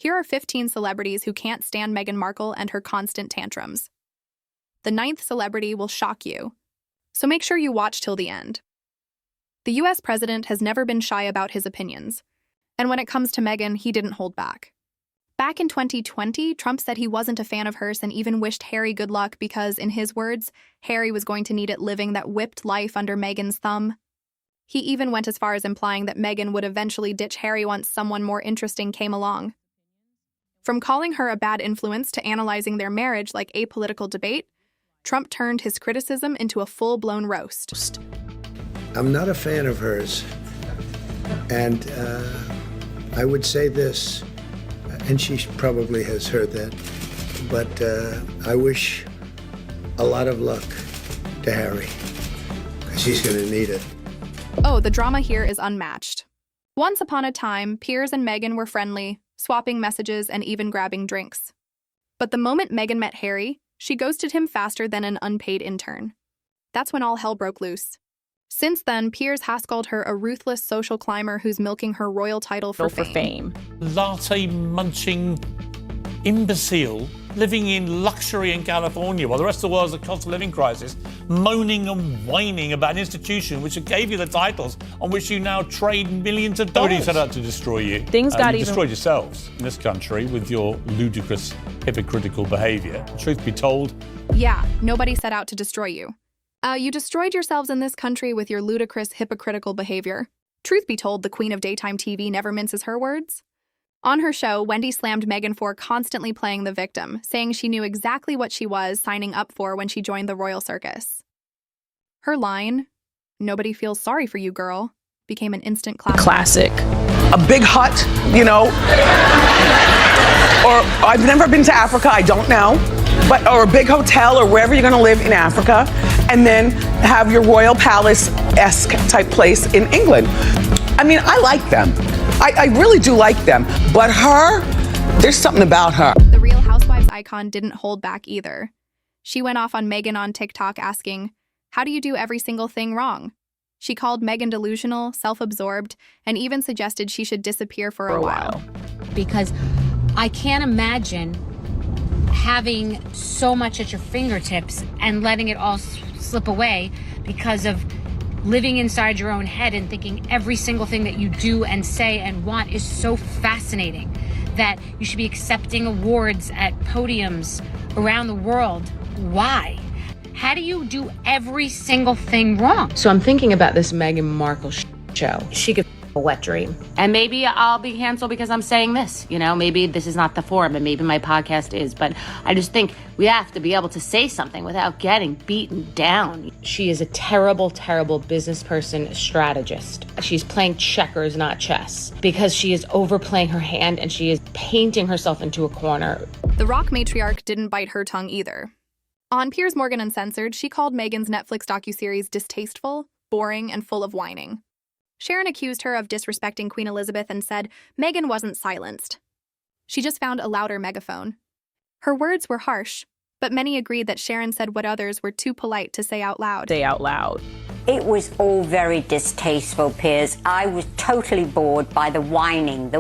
Here are 15 celebrities who can't stand Meghan Markle and her constant tantrums. The 9th celebrity will shock you, so make sure you watch till the end. The US president has never been shy about his opinions, and when it comes to Meghan, he didn't hold back. Back in 2020, Trump said he wasn't a fan of hers and even wished Harry good luck because, in his words, Harry was going to need it living that whipped life under Meghan's thumb. He even went as far as implying that Meghan would eventually ditch Harry once someone more interesting came along. From calling her a bad influence to analyzing their marriage like apolitical debate, Trump turned his criticism into a full-blown roast. I'm not a fan of hers, and I would say this, and she probably has heard that, but I wish a lot of luck to Harry, because he's going to need it. Oh, the drama here is unmatched. Once upon a time, Piers and Meghan were friendly, swapping messages and even grabbing drinks. But the moment Meghan met Harry, she ghosted him faster than an unpaid intern. That's when all hell broke loose. Since then, Piers has called her a ruthless social climber who's milking her royal title for fame. Latte-munching imbecile living in luxury in California while the rest of the world's a cost of living crisis, moaning and whining about an institution which gave you the titles on which you now trade millions of dollars. Nobody set out to destroy you. Things got you destroyed yourselves in this country with your ludicrous, hypocritical behaviour. Truth be told. Yeah, nobody set out to destroy you. You destroyed yourselves in this country with your ludicrous, hypocritical behavior. Truth be told, the queen of daytime TV never minces her words. On her show, Wendy slammed Meghan for constantly playing the victim, saying she knew exactly what she was signing up for when she joined the royal circus. Her line, "Nobody feels sorry for you, girl," became an instant classic. A big hut, you know, or I've never been to Africa, I don't know, but or a big hotel or wherever you're gonna live in Africa, and then have your royal palace-esque type place in England. I mean, I like them. I really do like them, but her, there's something about her. The Real Housewives icon didn't hold back either. She went off on Meghan on TikTok asking, "How do you do every single thing wrong?" She called Meghan delusional, self-absorbed, and even suggested she should disappear for a while. Because I can't imagine having so much at your fingertips and letting it all slip away because of living inside your own head and thinking every single thing that you do and say and want is so fascinating that you should be accepting awards at podiums around the world. Why? How do you do every single thing wrong? So I'm thinking about this Meghan Markle show. She could a wet dream. And maybe I'll be canceled because I'm saying this, you know, maybe this is not the forum and maybe my podcast is, but I just think we have to be able to say something without getting beaten down. She is a terrible, terrible business person, strategist. She's playing checkers, not chess, because she is overplaying her hand and she is painting herself into a corner. The rock matriarch didn't bite her tongue either. On Piers Morgan Uncensored, she called Meghan's Netflix docuseries distasteful, boring, and full of whining. Sharon accused her of disrespecting Queen Elizabeth and said Meghan wasn't silenced. She just found a louder megaphone. Her words were harsh, but many agreed that Sharon said what others were too polite to say out loud. It was all very distasteful, Piers. I was totally bored by the whining.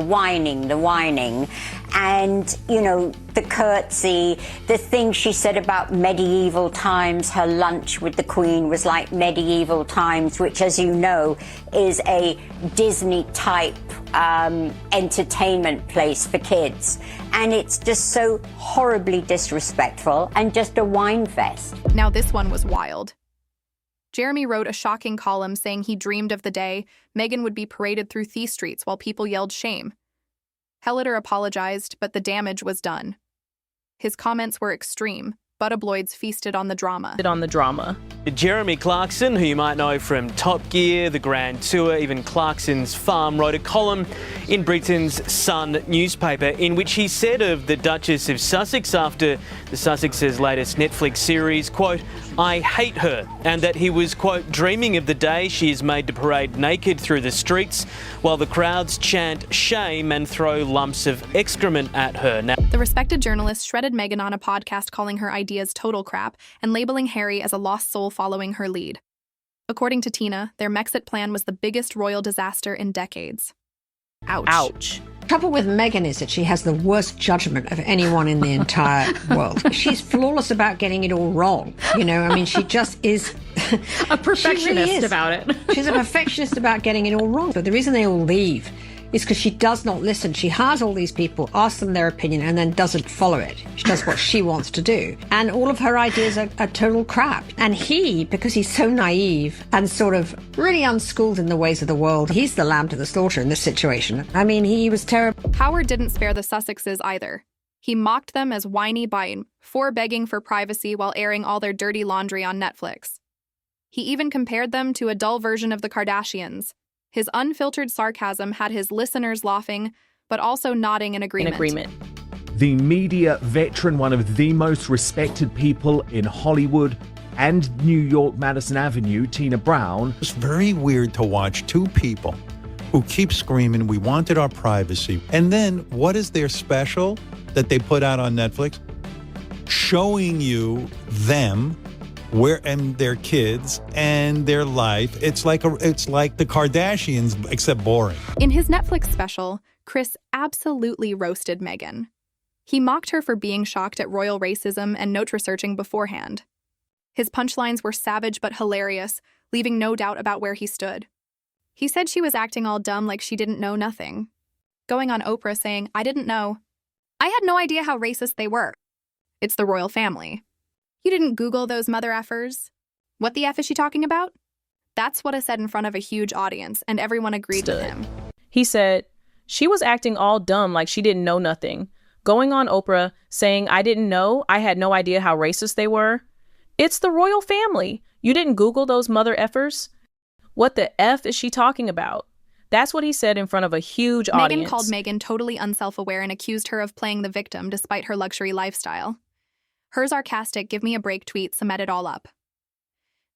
And, you know, the curtsy, the thing she said about medieval times, her lunch with the Queen was like medieval times, which, as you know, is a Disney-type entertainment place for kids. And it's just so horribly disrespectful and just a wine fest. Now this one was wild. Jeremy wrote a shocking column saying he dreamed of the day Meghan would be paraded through Thie streets while people yelled shame. Hellitter apologized, but the damage was done. His comments were extreme. Buttabloids feasted on the drama. Jeremy Clarkson, who you might know from Top Gear, The Grand Tour, even Clarkson's Farm, wrote a column in Britain's Sun newspaper in which he said of the Duchess of Sussex after the Sussex's latest Netflix series, quote, "I hate her," and that he was, quote, "dreaming of the day she is made to parade naked through the streets while the crowds chant shame and throw lumps of excrement at her." Now, the respected journalist shredded Meghan on a podcast, calling her ideas total crap and labeling Harry as a lost soul following her lead. According to Tina, their Mexit plan was the biggest royal disaster in decades. Ouch. Trouble with Meghan is that she has the worst judgment of anyone in the entire world. She's flawless about getting it all wrong. You know, I mean, she just is a perfectionist really is. about it. She's a perfectionist about getting it all wrong. But the reason they all leave is because she does not listen. She hires all these people, asks them their opinion, and then doesn't follow it. She does what she wants to do. And all of her ideas are total crap. And he, because he's so naive and sort of really unschooled in the ways of the world, he's the lamb to the slaughter in this situation. I mean, he was terrible. Howard didn't spare the Sussexes either. He mocked them as whiny for begging for privacy while airing all their dirty laundry on Netflix. He even compared them to a dull version of the Kardashians. His unfiltered sarcasm had his listeners laughing, but also nodding in agreement. The media veteran, one of the most respected people in Hollywood and New York, Madison Avenue, Tina Brown. It's very weird to watch two people who keep screaming, we wanted our privacy. And then what is their special that they put out on Netflix? Showing you them and their kids and their life. It's like the Kardashians, except boring. In his Netflix special, Chris absolutely roasted Meghan. He mocked her for being shocked at royal racism and note researching beforehand. His punchlines were savage but hilarious, leaving no doubt about where he stood. He said she was acting all dumb like she didn't know nothing. Going on Oprah saying, "I didn't know. I had no idea how racist they were. It's the royal family. You didn't Google those mother effers. What the F is she talking about?" That's what I said in front of a huge audience, and everyone agreed with him. He said, she was acting all dumb like she didn't know nothing. Going on Oprah saying, "I didn't know. I had no idea how racist they were. It's the royal family. You didn't Google those mother effers. What the F is she talking about?" That's what he said in front of a huge audience. Meghan called Meghan totally unself-aware and accused her of playing the victim despite her luxury lifestyle. Her sarcastic "give me a break" tweet summed it all up.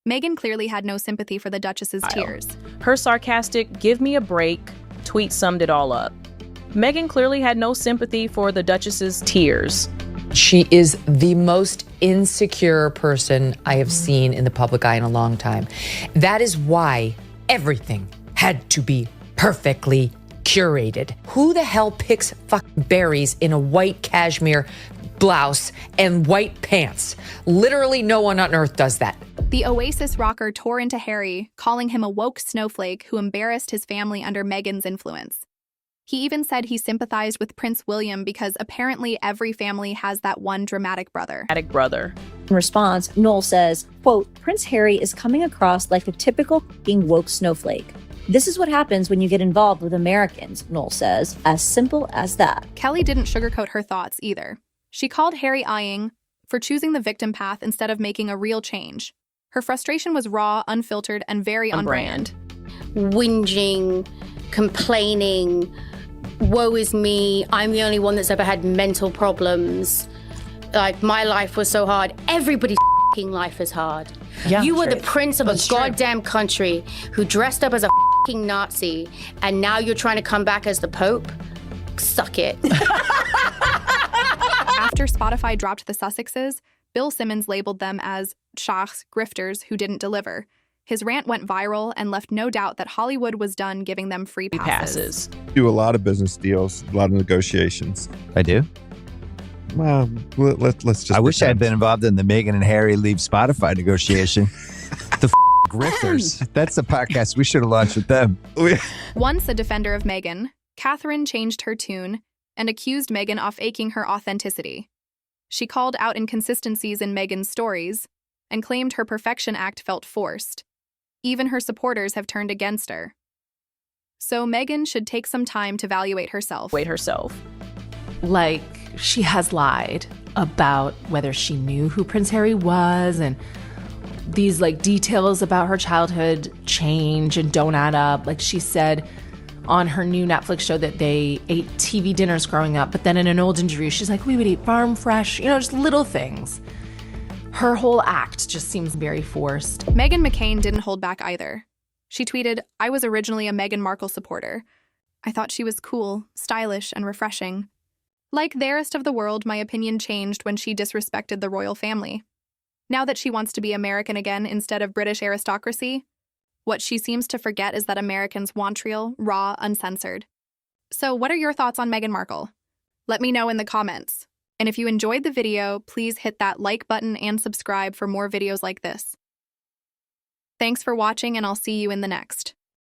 Meghan clearly had no sympathy for the Duchess's tears. Her sarcastic "give me a break" tweet summed it all up. Meghan clearly had no sympathy for the Duchess's tears. She is the most insecure person I have seen in the public eye in a long time. That is why everything had to be perfectly curated. Who the hell picks fucking berries in a white cashmere blouse and white pants? Literally no one on earth does that. The Oasis rocker tore into Harry, calling him a woke snowflake who embarrassed his family under Meghan's influence. He even said he sympathized with Prince William because apparently every family has that one dramatic brother. In response, Noel says, quote, "Prince Harry is coming across like a typical f***ing woke snowflake. This is what happens when you get involved with Americans," Noel says. As simple as that. Kelly didn't sugarcoat her thoughts either. She called Harry eyeing for choosing the victim path instead of making a real change. Her frustration was raw, unfiltered, and very on brand. Whinging, complaining, woe is me, I'm the only one that's ever had mental problems. Like, my life was so hard. Everybody's f***ing life is hard. Yeah, you were true. the prince of a goddamn country who dressed up as a f***ing Nazi, and now you're trying to come back as the Pope? Suck it. After Spotify dropped the Sussexes, Bill Simmons labeled them as shachs, grifters who didn't deliver. His rant went viral and left no doubt that Hollywood was done giving them free passes. Do a lot of business deals, a lot of negotiations. I do. Well, let's just. I wish I had been involved in the Meghan and Harry leave Spotify negotiation. The grifters. That's the podcast we should have launched with them. Once a defender of Meghan, Catherine changed her tune and accused Meghan of faking her authenticity. She called out inconsistencies in Meghan's stories and claimed her perfection act felt forced. Even her supporters have turned against her. So Meghan should take some time to evaluate herself. Like, she has lied about whether she knew who Prince Harry was, and these like details about her childhood change and don't add up. Like, she said on her new Netflix show that they ate TV dinners growing up, but then in an old interview she's like, we would eat farm fresh, just little things. Her whole act just seems very forced. Meghan McCain didn't hold back either. She tweeted, "I was originally a Meghan Markle supporter. I thought she was cool, stylish, and refreshing. Like the heiress of the world, my opinion changed when she disrespected the royal family. Now that she wants to be American again instead of British aristocracy, what she seems to forget is that Americans want real, raw, uncensored. So what are your thoughts on Meghan Markle? Let me know in the comments. And if you enjoyed the video, please hit that like button and subscribe for more videos like this. Thanks for watching, and I'll see you in the next.